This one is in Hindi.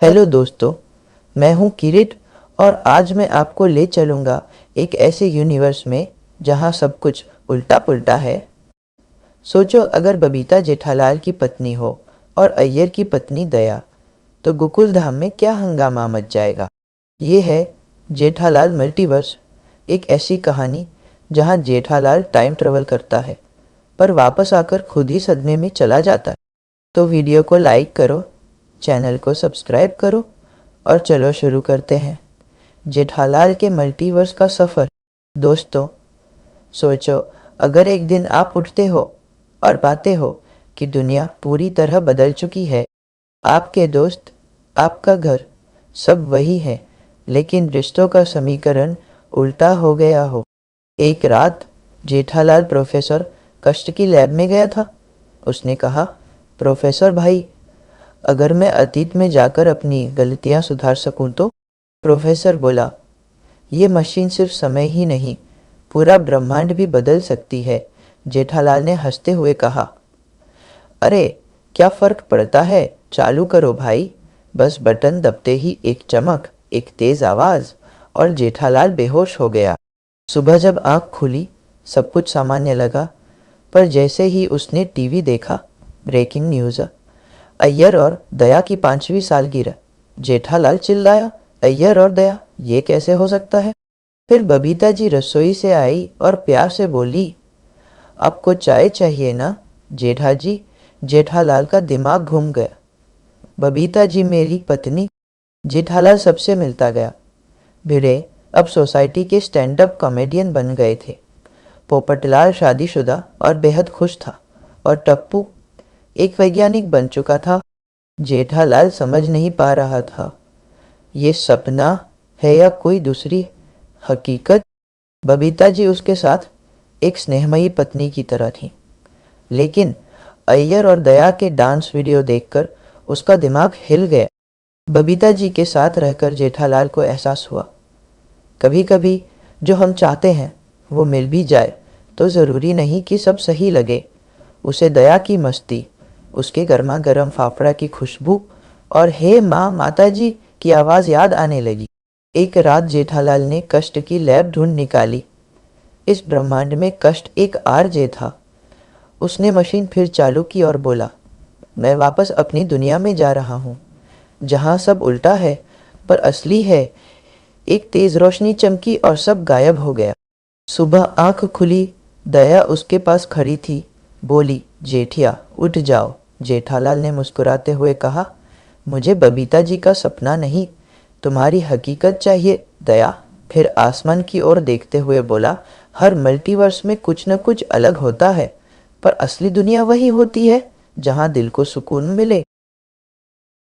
हेलो दोस्तों, मैं हूं किरीट और आज मैं आपको ले चलूंगा एक ऐसे यूनिवर्स में जहां सब कुछ उल्टा पुल्टा है। सोचो अगर बबीता जेठालाल की पत्नी हो और अय्यर की पत्नी दया, तो गोकुल धाम में क्या हंगामा मच जाएगा। ये है जेठालाल मल्टीवर्स, एक ऐसी कहानी जहां जेठालाल टाइम ट्रेवल करता है पर वापस आकर खुद ही सदमे में चला जाता है। तो वीडियो को लाइक करो, चैनल को सब्सक्राइब करो और चलो शुरू करते हैं जेठालाल के मल्टीवर्स का सफ़र। दोस्तों, सोचो अगर एक दिन आप उठते हो और पाते हो कि दुनिया पूरी तरह बदल चुकी है। आपके दोस्त, आपका घर, सब वही है, लेकिन रिश्तों का समीकरण उल्टा हो गया हो। एक रात जेठालाल प्रोफेसर कष्ट की लैब में गया था। उसने कहा, प्रोफेसर भाई, अगर मैं अतीत में जाकर अपनी गलतियां सुधार सकूं तो। प्रोफेसर बोला, ये मशीन सिर्फ समय ही नहीं, पूरा ब्रह्मांड भी बदल सकती है। जेठालाल ने हंसते हुए कहा, अरे क्या फर्क पड़ता है, चालू करो भाई। बस बटन दबते ही एक चमक, एक तेज आवाज और जेठालाल बेहोश हो गया। सुबह जब आंख खुली सब कुछ सामान्य लगा, पर जैसे ही उसने टीवी देखा, ब्रेकिंग न्यूज़, अय्यर और दया की 5वीं सालगिरह। जेठालाल चिल्लाया, अय्यर और दया, ये कैसे हो सकता है। फिर बबीता जी रसोई से आई और प्यार से बोली, आपको चाय चाहिए ना जेठा जी। जेठालाल का दिमाग घूम गया। बबीता जी मेरी पत्नी। जेठालाल सबसे मिलता गया। भिड़े अब सोसाइटी के स्टैंड अप कॉमेडियन बन गए थे। पोपटलाल शादीशुदा और बेहद खुश था, और टप्पू एक वैज्ञानिक बन चुका था। जेठालाल समझ नहीं पा रहा था, ये सपना है या कोई दूसरी हकीकत। बबीता जी उसके साथ एक स्नेहमयी पत्नी की तरह थी, लेकिन अय्यर और दया के डांस वीडियो देखकर उसका दिमाग हिल गया। बबीता जी के साथ रहकर जेठालाल को एहसास हुआ, कभी कभी जो हम चाहते हैं वो मिल भी जाए तो ज़रूरी नहीं कि सब सही लगे। उसे दया की मस्ती, उसके गर्मा गर्म फाफड़ा की खुशबू और हे माँ माता जी की आवाज़ याद आने लगी। एक रात जेठालाल ने कष्ट की लैब ढूंढ निकाली। इस ब्रह्मांड में कष्ट एक आरजे था। उसने मशीन फिर चालू की और बोला, मैं वापस अपनी दुनिया में जा रहा हूँ, जहाँ सब उल्टा है पर असली है। एक तेज रोशनी चमकी और सब गायब हो गया। सुबह आंख खुली, दया उसके पास खड़ी थी। बोली, जेठिया उठ जाओ। जेठालाल ने मुस्कुराते हुए कहा, मुझे बबीता जी का सपना नहीं, तुम्हारी हकीकत चाहिए दया। फिर आसमान की ओर देखते हुए बोला, हर मल्टीवर्स में कुछ न कुछ अलग होता है, पर असली दुनिया वही होती है जहाँ दिल को सुकून मिले।